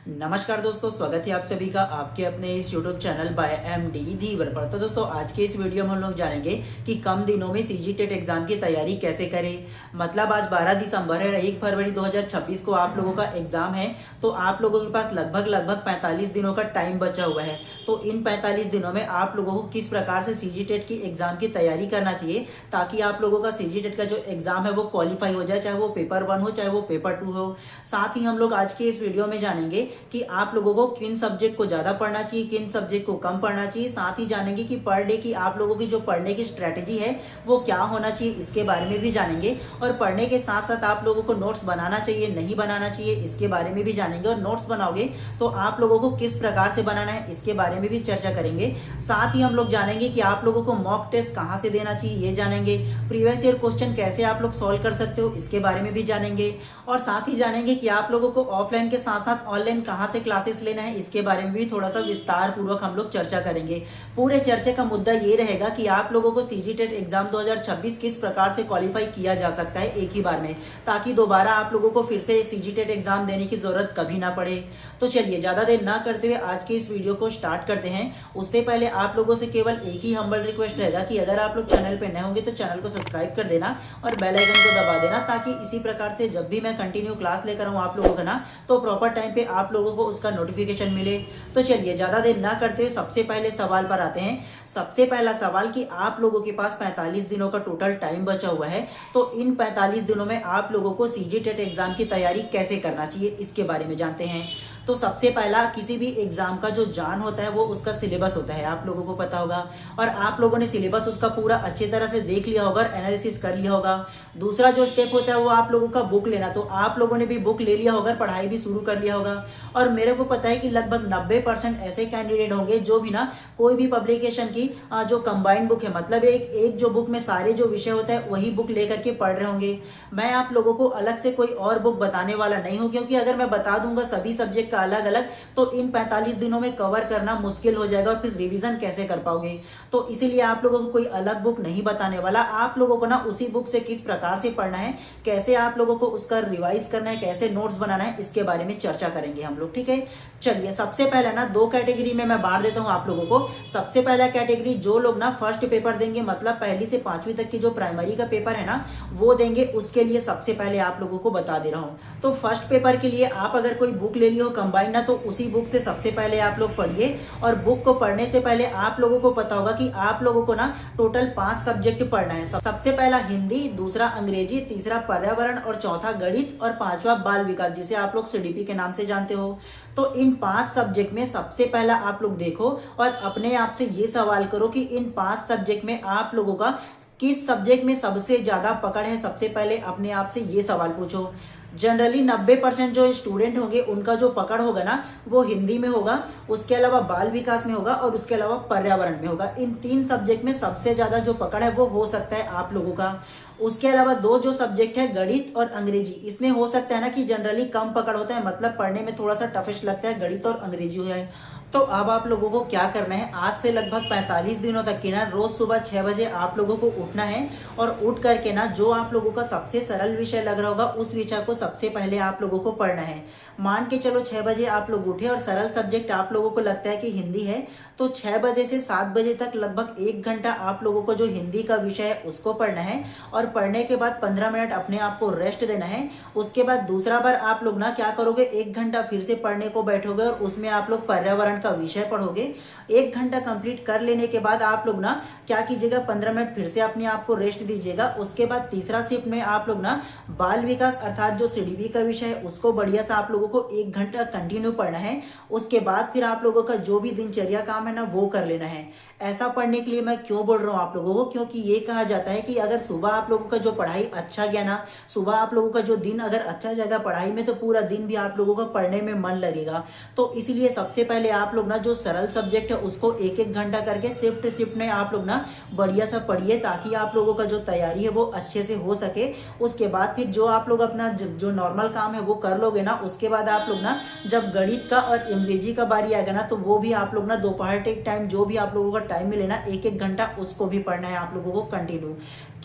नमस्कार दोस्तों, स्वागत है आप सभी का आपके अपने इस YouTube चैनल बाय एमडी धीवर पर। तो दोस्तों, आज के इस वीडियो में हम लोग जानेंगे कि कम दिनों में सीजी टेट एग्जाम की तैयारी कैसे करें। मतलब आज 12 दिसंबर है, 1 फरवरी 2026 को आप लोगों का एग्जाम है। तो आप लोगों के पास लगभग 45 दिनों का टाइम बचा हुआ है। तो इन 45 दिनों में आप लोगों को किस प्रकार से सीजी टेट की एग्जाम की तैयारी करना चाहिए, ताकि आप लोगों का सीजी टेट का जो एग्जाम है वो क्वालिफाई हो जाए, चाहे वो पेपर 1 हो चाहे वो पेपर 2 हो। साथ ही हम लोग आज के इस वीडियो में जानेंगे कि आप लोगों को किन सब्जेक्ट को ज्यादा पढ़ना चाहिए, किन सब्जेक्ट को कम पढ़ना चाहिए। साथ ही जानेंगे कि पर डे की आप लोगों की जो पढ़ने की स्ट्रेटेजी है वो क्या होना चाहिए, इसके बारे में भी जानेंगे। और पढ़ने के साथ साथ आप लोगों को नोट्स बनाना चाहिए नहीं बनाना चाहिए, इसके बारे में भी जानेंगे। और नोट्स बनाओगे तो आप लोगों को किस प्रकार से बनाना है, इसके बारे में भी चर्चा करेंगे। साथ ही हम लोग जानेंगे कि आप लोगों को मॉक टेस्ट कहां से देना चाहिए, ये जानेंगे। प्रीवियस ईयर क्वेश्चन कैसे आप लोग सॉल्व कर सकते हो, इसके बारे में भी जानेंगे। और साथ ही जानेंगे कि आप लोगों को ऑफलाइन के साथ साथ ऑनलाइन कहां से क्लासेस लेना है, इसके बारे में भी थोड़ा सा विस्तार पूर्वक हम लोग चर्चा करेंगे। पूरे चर्चे का मुद्दा ये रहेगा कि आप लोगों को सीजी टेट एग्जाम 2026 किस प्रकार से क्वालिफाई किया जा सकता है एक ही बार में, ताकि दोबारा आप लोगों को फिर से सीजी टेट एग्जाम देने की जरूरत कभी ना पड़े। तो चलिए ज्यादा देर ना करते हुए आज के इस वीडियो को स्टार्ट करते हैं। उससे पहले आप लोगों से केवल एक ही हम्बल रिक्वेस्ट रहेगा कि अगर आप लोग चैनल पे नए होंगे तो चैनल को सब्सक्राइब कर देना और बेल आइकन को दबा देना, ताकि इसी प्रकार से जब भी मैं कंटिन्यू क्लास लेकर आऊं आप लोगों का ना, तो प्रॉपर टाइम पे आप लोगों को उसका नोटिफिकेशन मिले। तो चलिए ज्यादा देर ना करते हुए सबसे पहले सवाल पर आते हैं। सबसे पहला सवाल कि आप लोगों के पास 45 दिनों का टोटल टाइम बचा हुआ है, तो इन 45 दिनों में आप लोगों को सीजी टेट एग्जाम की तैयारी कैसे करना चाहिए, इसके बारे में जानते हैं। तो सबसे पहला, किसी भी एग्जाम का जो जान होता है वो उसका सिलेबस होता है, आप लोगों को पता होगा। और आप लोगों ने सिलेबस उसका पूरा अच्छी तरह से देख लिया होगा, एनालिसिस कर लिया होगा। दूसरा जो स्टेप होता है वो आप लोगों का बुक लेना। तो आप लोगों ने भी बुक ले लिया होगा, पढ़ाई भी शुरू कर लिया होगा। और मेरे को पता है कि लगभग 90% ऐसे कैंडिडेट होंगे जो भी ना कोई भी पब्लिकेशन की जो कंबाइंड बुक है, मतलब एक जो बुक में सारे जो विषय होता है वही बुक लेकर के पढ़ रहे होंगे। मैं आप लोगों को अलग से कोई और बुक बताने वाला नहीं हूं, क्योंकि अगर मैं बता दूंगा सभी सब्जेक्ट का अलग अलग, तो इन 45 दिनों में कवर करना मुश्किल हो जाएगा और फिर रिवीजन कैसे कर पाओगे। तो इसीलिए आप लोगों को कोई अलग बुक नहीं बताने वाला। आप लोगों को ना उसी बुक से किस प्रकार से पढ़ना है, कैसे आप लोगों को उसका रिवाइज करना है, कैसे नोट्स बनाना है, इसके बारे में चर्चा करेंगे हम लोग, ठीक है। चलिए सबसे पहले ना 2 कैटेगरी में मैं बांट देता हूं आप लोगों को। सबसे पहला कैटेगरी, जो लोग ना फर्स्ट पेपर देंगे, मतलब पहली से 5वीं तक की जो प्राइमरी का पेपर है ना वो देंगे, उसके लिए सबसे पहले आप लोगों को बता दे रहा हूं। तो फर्स्ट पेपर के लिए आप अगर कोई बुक ले ली हो कंबाइंड ना, तो उसी बुक से सबसे पहले आप लोग पढ़िए। और बुक को पढ़ने से पहले आप लोगों को पता होगा कि आप लोगों को ना टोटल 5 सब्जेक्ट पढ़ना है। सबसे पहला हिंदी, दूसरा अंग्रेजी, तीसरा पर्यावरण और चौथा गणित और 5वां बाल विकास, जिसे आप लोग सीडीपी के नाम से जानते हो। तो इन 5 सब्जेक्ट में सबसे पहला आप लोग देखो और अपने आप से ये सवाल करो कि इन 5 सब्जेक्ट में आप लोगों का किस सब्जेक्ट में सबसे ज्यादा पकड़ है। सबसे पहले अपने आप से ये सवाल पूछो। जनरली 90% जो स्टूडेंट होंगे उनका जो पकड़ होगा ना वो हिंदी में होगा, उसके अलावा बाल विकास में होगा और उसके अलावा पर्यावरण में होगा। इन 3 सब्जेक्ट में सबसे ज्यादा जो पकड़ है वो हो सकता है आप लोगों का। उसके अलावा 2 जो सब्जेक्ट है गणित और अंग्रेजी, इसमें हो सकता है ना कि जनरली कम पकड़ होता है, मतलब पढ़ने में थोड़ा सा टफेस्ट लगता है, गणित और अंग्रेजी है। तो अब आप लोगों को क्या करना है, आज से लगभग 45 दिनों तक की ना रोज सुबह 6 बजे आप लोगों को उठना है। और उठ करके ना जो आप लोगों का सबसे सरल विषय लग रहा होगा उस विषय को सबसे पहले आप लोगों को पढ़ना है। मान के चलो 6 बजे आप लोग उठे और सरल सब्जेक्ट आप लोगों को लगता है कि हिंदी है, तो 6 बजे से 7 बजे तक लगभग 1 घंटा आप लोगों को जो हिंदी का विषय है उसको पढ़ना है। और पढ़ने के बाद 15 मिनट अपने आप को रेस्ट देना है। उसके बाद दूसरा बार आप लोग ना क्या करोगे, 1 घंटा फिर से पढ़ने को बैठोगे और उसमें आप लोग पर्यावरण का विषय पढ़ोगे। 1 घंटा कंप्लीट कर लेने के बाद आप लोग ना क्या कीजिएगा, 15 मिनट फिर से अपने आप को रेस्ट दीजिएगा। उसके बाद तीसरा शिफ्ट में आप लोग ना बाल विकास अर्थात जो सीडीपी का विषय है उसको बढ़िया सा आप लोगों को 1 घंटा कंटिन्यू पढ़ना है। उसके बाद फिर आप लोगों का जो भी दिनचर्या काम है ना वो कर लेना है। ऐसा पढ़ने के लिए मैं क्यों बोल रहा हूँ आप लोगों को, क्योंकि ये कहा जाता है कि अगर सुबह आप लोगों का जो पढ़ाई अच्छा गया ना, सुबह आप लोगों का जो दिन अगर अच्छा जाएगा पढ़ाई में, तो पूरा दिन भी आप लोगों का पढ़ने में मन लगेगा। तो इसलिए सबसे पहले आप लोग ना जो सरल सब्जेक्ट है उसको 1-1 घंटा करके शिफ्ट में आप लोग ना बढ़िया सा पढ़िए, ताकि आप लोगों का जो तैयारी है वो अच्छे से हो सके। उसके बाद फिर जो आप लोग अपना जो नॉर्मल काम है वो कर लोगे ना, उसके बाद आप लोग ना जब गणित का और अंग्रेजी का बारी आएगा ना, तो वो भी आप लोग ना दोपहर के टाइम जो भी आप लोगों का टाइम मिले ना 1-1 घंटा उसको भी पढ़ना है आप लोगों को कंटिन्यू।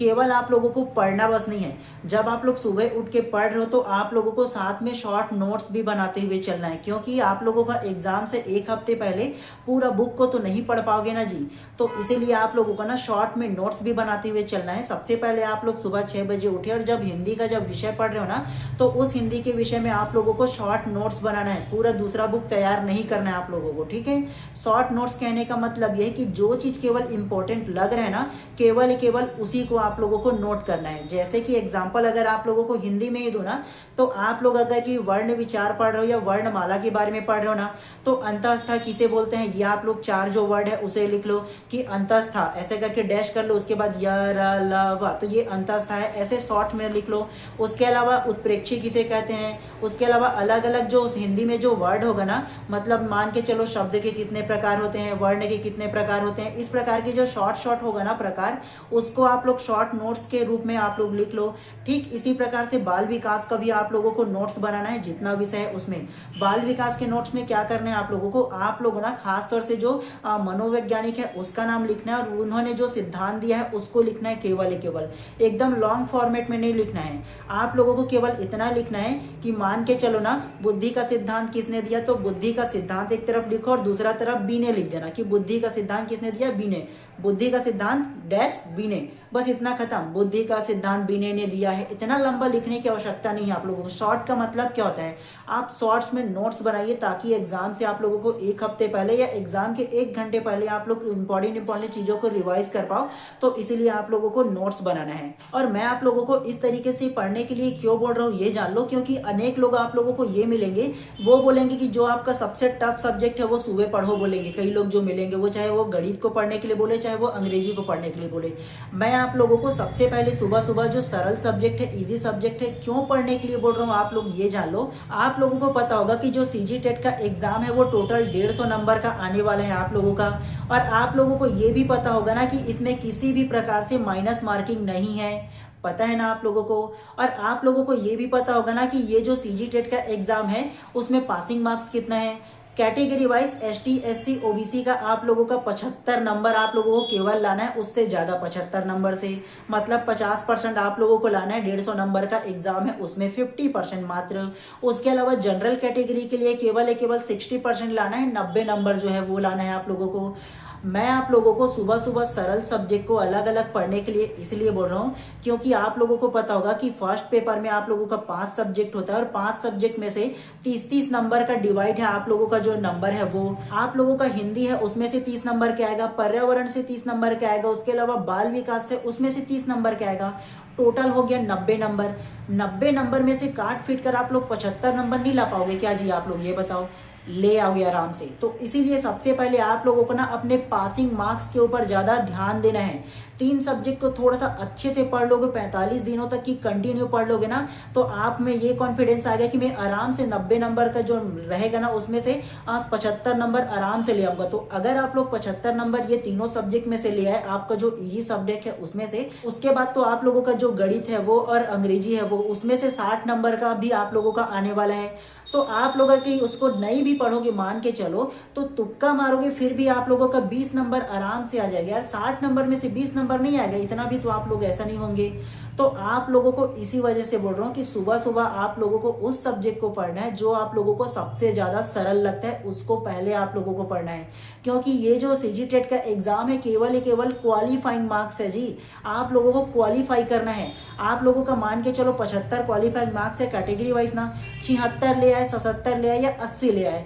केवल आप लोगों को पढ़ना बस नहीं है, जब आप लोग सुबह उठ के पढ़ रहे हो तो आप लोगों को साथ में शॉर्ट नोट्स भी बनाते हुए चलना है, क्योंकि आप लोगों का एग्जाम से एक हफ्ते पहले पूरा बुक को तो नहीं पढ़ पाओगे ना जी। तो इसीलिए आप लोगों को ना शॉर्ट में नोट्स भी बनाते हुए चलना है। सबसे पहले आप लोग सुबह 6 बजे उठे और जब हिंदी का जब विषय पढ़ रहे हो ना, तो उस हिंदी के विषय में आप लोगों को शॉर्ट नोट्स बनाना है, पूरा दूसरा बुक तैयार नहीं करना है आप लोगों को, ठीक है। शॉर्ट नोट्स कहने का मतलब यह है कि जो चीज केवल इंपॉर्टेंट लग रहा है ना, केवल उसी को आप लोगों को नोट करना है। जैसे कि एग्जाम्पल अगर आप लोगों को हिंदी में ही दो ना, तो आप लोग अगर कि वर्ण विचार पढ़ रहे हो या वर्णमाला के बारे में पढ़ रहे हो ना, तो अंतःस्था किसे बोलते हैं, ये आप लोग 4 जो वर्ड है उसे लिख लो कि अंतःस्था, ऐसे करके डैश कर लो, उसके बाद य र ल व, तो ये अंतःस्था है, ऐसे शॉर्ट में लिख लो। उसके अलावा उत्प्रेक्षी किसे कहते हैं, उसके अलावा अलग अलग जो हिंदी में जो वर्ड होगा ना, मतलब मान के चलो शब्द के कितने प्रकार होते हैं, वर्ण के कितने प्रकार होते हैं, इस प्रकार के जो शॉर्ट होगा ना प्रकार, उसको आप लोग शॉर्ट नोट्स के रूप में आप लोग लिख लो। ठीक इसी प्रकार से बाल विकास का भी आप लोगों को नोट्स बनाना है, जितना विषय है उसमें। बाल विकास के नोट्स में क्या करना है आप लोगों को, आप लोग ना खास तौर से जो मनोवैज्ञानिक है उसका नाम लिखना है, और उन्होंने जो सिद्धांत दिया है उसको लिखना है, केवल एकदम लॉन्ग फॉर्मेट में नहीं लिखना है। आप लोगों को केवल इतना लिखना है कि मान के चलो ना, बुद्धि का सिद्धांत किसने दिया, तो बुद्धि का सिद्धांत एक तरफ लिखो और दूसरा तरफ बी ने लिख देना कि बुद्धि का सिद्धांत किसने दिया, बी ने। बुद्धि का सिद्धांत डैश बी ने, बस इतना खत्म, बुद्धि का सिद्धांत बी ने दिया है। इतना लंबा लिखने की आवश्यकता नहीं है आप लोगों को। शॉर्ट का मतलब क्या होता है, आप शॉर्ट्स में नोट्स बनाइए ताकि एग्जाम से आप लोगों को एक हफ्ते पहले या एग्जाम के 1 घंटे पहले आप लोग इंपॉर्टेंट चीजों को रिवाइज कर पाओ। तो इसीलिए आप लोगों को नोट्स बनाना है। और मैं आप लोगों को इस तरीके से पढ़ने के लिए क्यों बोल रहा हूँ ये जान लो, क्योंकि अनेक लोग आप लोगों को ये मिलेंगे, वो बोलेंगे कि जो आपका सबसे टफ सब्जेक्ट है वो सुबह पढ़ो बोलेंगे। कई लोग जो मिलेंगे वो चाहे वो गणित को पढ़ने के लिए बोले, चाहे वो अंग्रेजी को पढ़ने के लिए बोले। मैं आप लोगों को सबसे पहले सुबह जो सरल सब्जेक्ट है, इजी सब्जेक्ट है, क्यों पढ़ने के लिए बोल रहा हूँ आप लोग ये जान लो। आप लोगों को पता होगा कि जो सीजी टेट का एग्जाम है वो टोटल 150 नंबर का आने वाला है आप लोगों का। और आप लोगों को ये भी पता होगा ना कि इसमें किसी भी प्रकार से माइनस मार्किंग नहीं है, पता है ना आप लोगों को। और आप लोगों को ये भी पता होगा ना कि ये जो सीजी टेट का एग्जाम है उसमें पासिंग मार्क्स कितना है। Category wise ST SC OBC का आप लोगों का 75 नंबर आप लोगों को केवल लाना है, उससे ज्यादा 75 नंबर से, मतलब 50% आप लोगों को लाना है। 150 नंबर का एग्जाम है उसमें 50% मात्र। उसके अलावा जनरल कैटेगरी के लिए केवल 60% लाना है, 90 नंबर जो है वो लाना है आप लोगों को। मैं आप लोगों को सुबह सरल सब्जेक्ट को अलग अलग पढ़ने के लिए इसलिए बोल रहा हूँ क्योंकि आप लोगों को पता होगा कि फर्स्ट पेपर में आप लोगों का 5 सब्जेक्ट होता है और 5 सब्जेक्ट में से 30-30 नंबर का डिवाइड है। आप लोगों का जो नंबर है वो आप लोगों का हिंदी है उसमें से 30 नंबर का आएगा, पर्यावरण से 30 नंबर का आएगा, उसके अलावा बाल विकास से उसमें से 30 नंबर का आएगा। टोटल हो गया 90 नंबर। 90 नंबर में से काट फीट कर आप लोग 75 नंबर नहीं ला पाओगे क्या जी, आप लोग ये बताओ, ले आओगे आराम से। तो इसीलिए सबसे पहले आप लोगों को ना अपने पासिंग मार्क्स के ऊपर ज्यादा ध्यान देना है। 3 सब्जेक्ट को थोड़ा सा अच्छे से पढ़ लोगे, 45 दिनों तक की कंटिन्यू पढ़ लोगे ना, तो आप में ये कॉन्फिडेंस आ गया कि मैं आराम से 90 नंबर का जो रहेगा ना उसमें से आज 75 नंबर आराम से ले आऊंगा। तो अगर आप लोग 75 नंबर ये तीनों सब्जेक्ट में से ले आए, आपका जो इजी सब्जेक्ट है उसमें से, उसके बाद तो आप लोगों का जो गणित है वो और अंग्रेजी है वो उसमें से 60 नंबर का भी आप लोगों का आने वाला है। तो आप लोग अगर उसको नहीं भी पढ़ोगे मान के चलो, तो तुक्का मारोगे फिर भी आप लोगों का 20 नंबर आराम से आ जाएगा यार। 60 नंबर में से 20 नंबर नहीं आएगा, इतना भी तो आप लोग ऐसा नहीं होंगे। तो आप लोगों को इसी वजह से बोल रहा हूँ कि सुबह आप लोगों को उस सब्जेक्ट को पढ़ना है जो आप लोगों को सबसे ज्यादा सरल लगता है, उसको पहले आप लोगों को पढ़ना है। क्योंकि ये जो सीजी टेट का एग्जाम है केवल क्वालिफाइंग मार्क्स है जी, आप लोगों को क्वालिफाई करना है। आप लोगों का मान के चलो 75 क्वालिफाइंग मार्क्स है कैटेगरी वाइज ना, 76 ले आए, 77 ले आए या 80 ले आए,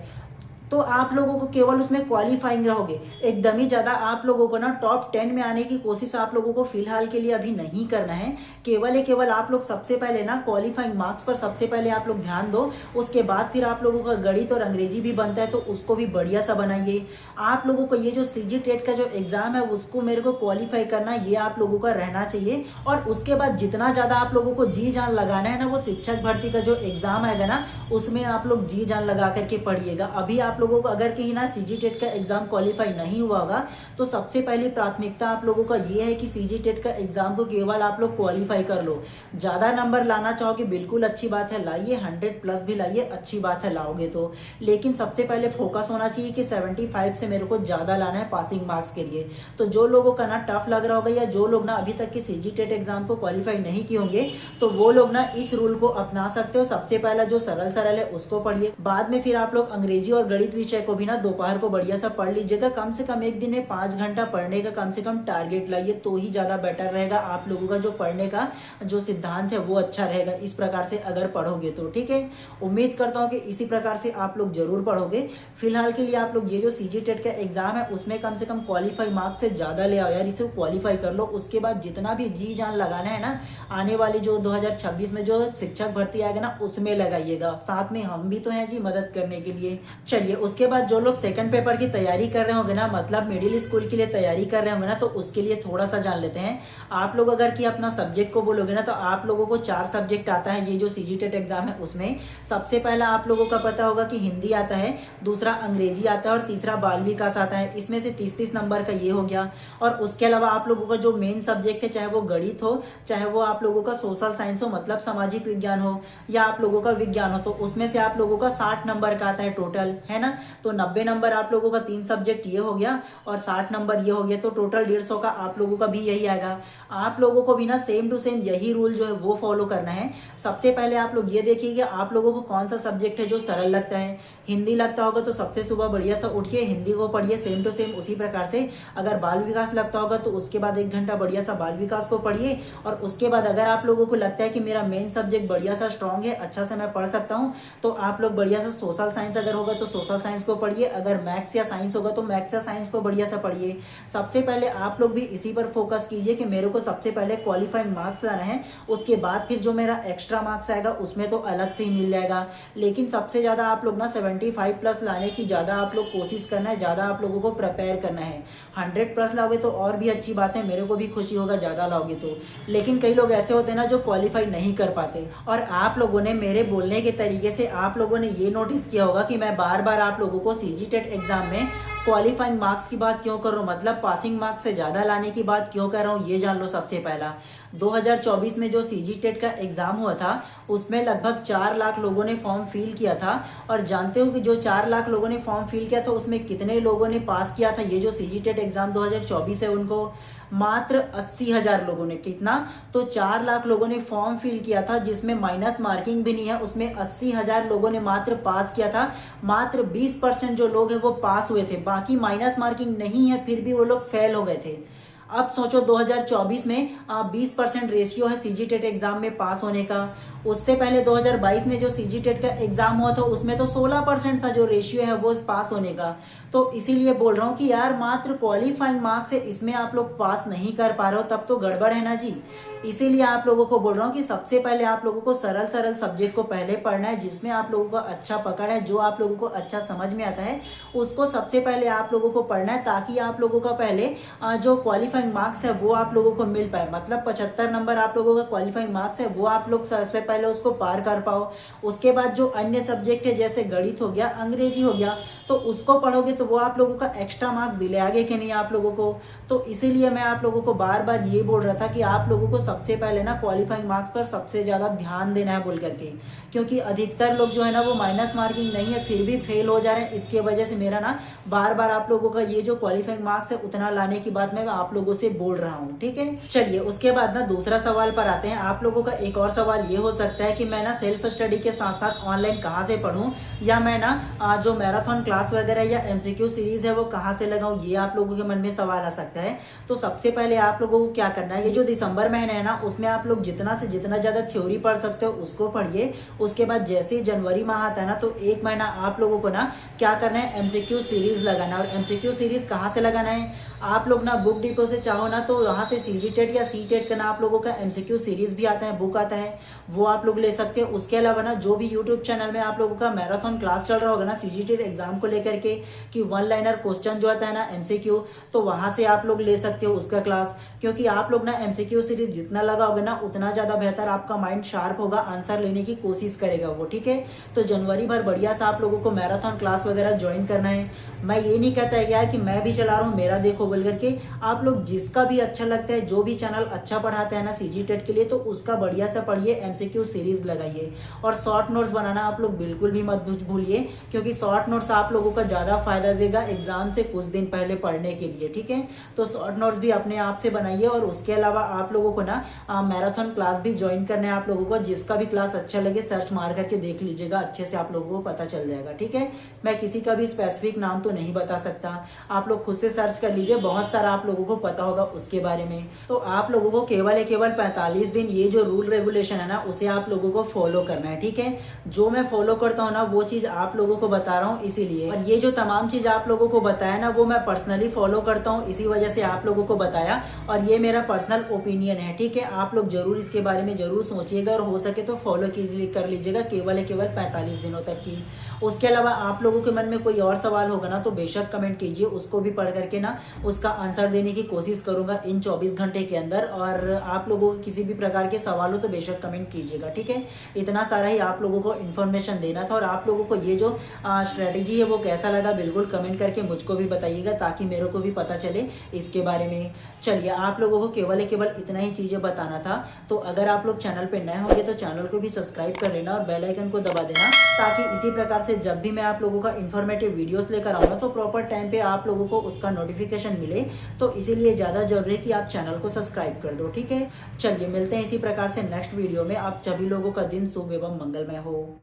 तो आप लोगों को केवल उसमें क्वालिफाइंग रहोगे। एकदम ही ज्यादा आप लोगों को ना टॉप 10 में आने की कोशिश आप लोगों को फिलहाल के लिए अभी नहीं करना है। केवल आप लोग सबसे पहले ना क्वालिफाइंग मार्क्स पर सबसे पहले आप लोग ध्यान दो। उसके बाद फिर आप लोगों का गणित और अंग्रेजी भी बनता है तो उसको भी बढ़िया सा बनाइए। आप लोगों को ये जो सीजी टेट का जो एग्जाम है उसको मेरे को क्वालिफाई करना, ये आप लोगों का रहना चाहिए। और उसके बाद जितना ज्यादा आप लोगों को जी जान लगाना है ना, वो शिक्षक भर्ती का जो एग्जाम आएगा ना उसमें आप लोग जी जान लगा करके पढ़िएगा। अभी आप आप लोगों को अगर कहीं ना सीजी टेट का एग्जाम क्वालिफाई नहीं हुआ होगा तो सबसे पहली प्राथमिकता आप लोगों का ये है कि सीजी टेट का एग्जाम को केवल आप लोग क्वालिफाई कर लो। ज्यादा नंबर लाना चाहो कि बिल्कुल अच्छी बात है, लाइए, 100+ भी लाइए, अच्छी बात है लाओगे तो। लेकिन सबसे पहले फोकस होना चाहिए कि 75 से मेरे को ज्यादा लाना है पासिंग मार्क्स के लिए। तो जो लोगों का ना टफ लग रहा होगा या जो लोग ना अभी तक के सीजी टेट एग्जाम को क्वालिफाई नहीं किए होंगे तो वो लोग ना इस रूल को अपना सकते हो। सबसे पहला जो सरल सरल है उसको पढ़िए, बाद में फिर आप लोग अंग्रेजी और गणित विषय को भी ना दोपहर को बढ़िया सा पढ़ लीजिएगा। कम से कम एक दिन में 5 घंटा पढ़ने का कम से कम टारगेट लाइए तो ही ज्यादा बेटर रहेगा। आप लोगों का जो पढ़ने का जो सिद्धांत है वो अच्छा रहेगा इस प्रकार से अगर पढ़ोगे तो। ठीक है, उम्मीद करता हूँ कि इसी प्रकार से आप लोग जरूर पढ़ोगे। फिलहाल के लिए आप लोग ये जो सीजी टेट का एग्जाम है उसमें कम से कम क्वालिफाई मार्क्स से ज्यादा ले आओ यार, इसे क्वालिफाई कर लो। उसके बाद जितना भी जी जान लगाना है ना आने वाली जो 2026 में जो शिक्षक भर्ती आएगा ना उसमें लगाइएगा। साथ में हम भी तो हैं जी मदद करने के लिए। चलिए, उसके बाद जो लोग सेकंड पेपर की तैयारी कर रहे होंगे ना, मतलब मिडिल स्कूल के लिए तैयारी कर रहे होंगे ना, तो उसके लिए थोड़ा सा जान लेते हैं। आप लोग अगर कि अपना सब्जेक्ट को बोलोगे ना तो आप लोगों को 4 सब्जेक्ट आता है ये जो सीजी टेट एग्जाम है उसमें। सबसे पहला आप लोगों का पता होगा कि हिंदी आता है, दूसरा अंग्रेजी आता है और तीसरा बाल विकास आता है। इसमें से 30-30 नंबर का ये हो गया। और उसके अलावा आप लोगों का जो मेन सब्जेक्ट है, चाहे वो गणित हो, चाहे वो आप लोगों का सोशल साइंस हो मतलब सामाजिक विज्ञान हो, या आप लोगों का विज्ञान हो, तो उसमें से आप लोगों का 60 नंबर का आता है टोटल, है ना। तो 90 नंबर आप लोगों का 3 सब्जेक्ट ये हो गया और 60 नंबर ये हो गया, तो टोटल 150 का आप लोगों का भी यही आएगा। आप लोगों को भी ना सेम टू सेम यही रूल जो है वो फॉलो करना है। सबसे पहले आप लोग ये देखिए कि आप लोगों को कौन सा सब्जेक्ट है जो सरल लगता है। हिंदी लगता होगा तो सबसे सुबह बढ़िया सा उठिए, हिंदी को पढ़िए सेम टू सेम उसी प्रकार से। अगर बाल विकास लगता होगा तो उसके बाद 1 घंटा बढ़िया सा बाल विकास को पढ़िए। और उसके बाद अगर आप लोगों को लगता है कि मेरा मेन सब्जेक्ट बढ़िया सा स्ट्रांग है, अच्छा से मैं पढ़ सकता हूँ, तो आप लोग बढ़िया सा सोशल साइंस अगर होगा तो सोशल साइंस को पढ़िए। अगर मैथ्स या साइंस होगा तो मैथ्स या साइंस को बढ़िया सा पढ़िए। सबसे पहले आप लोग भी इसी पर फोकस कीजिए कि मेरे को सबसे पहले क्वालिफाइंग मार्क्स लाना है, उसके बाद फिर जो मेरा एक्स्ट्रा मार्क्स आएगा उसमें तो अलग से ही मिल जाएगा। लेकिन सबसे ज्यादा आप लोग ना 75+ लाने की ज्यादा आप लोग कोशिश करना है, ज्यादा आप लोगों को प्रिपेयर करना है। 100+ लाओगे तो और भी अच्छी बात है, मेरे को भी खुशी होगा ज्यादा लाओगे तो। लेकिन कई लोग ऐसे होते हैं ना जो क्वालिफाई नहीं कर पाते। और आप लोगों ने मेरे बोलने के तरीके से आप लोगों ने ये नोटिस किया होगा कि मैं बार बार आप लोगों को सीजी टेट एग्जाम में क्वालिफाइंग मार्क्स की बात क्यों कर रहा हूँ, मतलब पासिंग मार्क्स से ज्यादा लाने की बात क्यों कर रहा हूँ ये जान लो। सबसे पहला 2024 में जो सीजी टेट का एग्जाम हुआ था उसमें लगभग 4 लाख लोगों ने फॉर्म फिल किया था। और जानते हो कि जो 4 लाख लोगों ने फॉर्म फिल किया था उसमें कितने लोगों ने पास किया था ये जो सीजी टेट एग्जाम 2024 है उनको? मात्र 80,000 लोगों ने। कितना? तो 4 लाख लोगों ने फॉर्म फिल किया था जिसमें माइनस मार्किंग भी नहीं है, उसमें 80,000 लोगों ने मात्र पास किया था। मात्र 20% जो लोग हैं वो पास हुए थे, बाकी माइनस मार्किंग नहीं है फिर भी वो लोग फेल हो गए थे। अब सोचो 2024 में 20% रेशियो है सीजी टेट एग्जाम में पास होने का। उससे पहले 2022 में जो सीजी टेट का एग्जाम हुआ था उसमें तो 16% था जो रेशियो है वो पास होने का। तो इसीलिए बोल रहा हूँ कि यार मात्र क्वालिफाइंग मार्क्स से इसमें आप लोग पास नहीं कर पा रहे हो तब तो गड़बड़ है ना जी। इसीलिए आप लोगों को बोल रहा हूँ कि सबसे पहले आप लोगों को सरल सरल सब्जेक्ट को पहले पढ़ना है, जिसमें आप लोगों को अच्छा पकड़ है, जो आप लोगों को अच्छा समझ में आता है उसको सबसे पहले आप लोगों को पढ़ना है, ताकि आप लोगों का पहले जो क्वालिफाइंग मार्क्स है वो आप लोगों को मिल पाए। मतलब 75 नंबर आप लोगों का क्वालिफाइंग मार्क्स है वो आप लोग सबसे पहले उसको पार कर पाओ। उसके बाद जो अन्य सब्जेक्ट है जैसे गणित हो गया, अंग्रेजी हो गया, तो उसको पढ़ोगे तो वो आप लोगों का एक्स्ट्रा मार्क्स दिले आगे कि नहीं आप लोगों को। तो इसीलिए मैं आप लोगों को बार बार ये बोल रहा था कि आप लोगों को सबसे पहले ना क्वालिफाइंग मार्क्स पर सबसे ज्यादा ध्यान देना है बोल करके, क्योंकि अधिकतर लोग जो है ना वो माइनस मार्किंग नहीं है फिर भी फेल हो जा रहे हैं। इसके वजह से मेरा ना बार बार आप लोगों का ये जो क्वालिफाइंग मार्क्स है उतना लाने की बात मैं आप लोगों से बोल रहा हूँ। ठीक है, चलिए उसके बाद ना दूसरा सवाल पर आते हैं। आप लोगों का एक और सवाल ये हो सकता है कि मैं ना सेल्फ स्टडी के साथ साथ ऑनलाइन कहाँ से पढ़ूं, या मैं ना जो मैराथन क्लास वगैरह या एमसीक्यू सीरीज है वो कहाँ से लगाऊं, ये आप लोगों के मन में सवाल आ सकता है। तो सबसे पहले आप लोगों को क्या करना है, ये जो दिसंबर महीना है ना उसमें आप लोग जितना से जितना ज्यादा थ्योरी पढ़ सकते हो उसको पढ़िए। उसके बाद जैसे ही जनवरी माह आता है ना तो 1 महीना आप लोगों को ना क्या करना है, एमसीक्यू सीरीज लगाना है। और एमसीक्यू सीरीज कहाँ से लगाना है, आप लोग ना बुक डिपो से चाहो ना तो वहां से सीजी टेट या सी टेट का ना आप लोगों का एमसीक्यू सीरीज भी आता है, बुक आता है, वो आप लोग ले सकते हैं। उसके अलावा ना जो भी यूट्यूब चैनल में आप लोगों का मैराथन क्लास चल रहा होगा ना सीजी टेट एग्जाम को लेकर के कि वन लाइनर क्वेश्चन जो आता है ना एमसीक्यू, तो वहां से आप लोग ले सकते हो उसका क्लास, क्योंकि आप लोग ना एमसीक्यू सीरीज जितना लगाओगे ना उतना ज्यादा बेहतर, आपका माइंड शार्प होगा, आंसर लेने की कोशिश करेगा वो, ठीक है। तो जनवरी भर बढ़िया सा आप लोगों को मैराथन क्लास वगैरह ज्वाइन करना है। मैं ये नहीं कहता है यार कि मैं भी चला रहा हूँ मेरा देखो बोल करके, आप लोग जिसका भी अच्छा लगता है, जो भी चैनल अच्छा पढ़ाता है ना सीजी टेट के लिए, तो उसका बढ़िया सा पढ़िए, एमसीक्यू सीरीज लगाइए। और शॉर्ट नोट्स बनाना आप लोग बिल्कुल भी मत भूलिए, क्योंकि शॉर्ट नोट्स आप लोगों का ज्यादा फायदा देगा एग्जाम से कुछ दिन पहले पढ़ने के लिए, ठीक है। तो शॉर्ट नोट्स भी अपने आप से बनाइए। और उसके अलावा आप लोगों को ना मैराथन क्लास भी ज्वाइन करना है आप लोगों को, जिसका भी क्लास अच्छा लगे सर्च मार करके देख लीजिएगा, अच्छे से आप लोगों को पता चल जाएगा, ठीक है। मैं किसी का भी स्पेसिफिक नाम तो नहीं बता सकता, आप लोग खुद से सर्च कर लीजिए, बहुत सारा आप लोगों को पता होगा उसके बारे में। तो आप लोगों को केवल 45 दिन ये जो रूल रेगुलेशन है ना उसे आप लोगों को फॉलो करना है, ठीक है। जो मैं फॉलो करता हूँ ना वो चीज आप लोगों को बता रहा हूँ इसीलिए, और ये जो तमाम चीज आप लोगों को बताया ना वो मैं पर्सनली फॉलो करता हूँ, इसी वजह से आप लोगों को बताया, और ये मेरा पर्सनल ओपिनियन है, ठीक है। आप लोग जरूर इसके बारे में जरूर सोचिएगा, और हो सके तो फॉलो कर लीजिएगा केवल 45 दिनों तक की। उसके अलावा आप लोगों के मन में कोई और सवाल होगा ना तो बेशक कमेंट कीजिए, उसको भी पढ़ करके ना उसका आंसर देने की कोशिश करूंगा इन 24 घंटे के अंदर। और आप लोगों को किसी भी प्रकार के सवाल हो तो बेशक कमेंट कीजिएगा, ठीक है। इतना सारा ही आप लोगों को इन्फॉर्मेशन देना था, और आप लोगों को ये जो स्ट्रेटेजी है वो कैसा लगा बिल्कुल कमेंट करके मुझको भी बताइएगा, ताकि मेरे को भी पता चले इसके बारे में। चलिए, आप लोगों को केवल इतना ही चीजें बताना था। तो अगर आप लोग चैनल पे नए होंगे तो चैनल को भी सब्सक्राइब कर लेना और बेल आइकन को दबा देना, ताकि इसी प्रकार से जब भी मैं आप लोगों का इन्फॉर्मेटिव वीडियोस लेकर आऊंगा तो प्रॉपर टाइम पे आप लोगों को उसका नोटिफिकेशन मिले। तो इसीलिए ज्यादा जरूरी है कि आप चैनल को सब्सक्राइब कर दो, ठीक है। चलिए, मिलते हैं इसी प्रकार से नेक्स्ट वीडियो में। आप सभी लोगों का दिन शुभ एवं मंगलमय हो।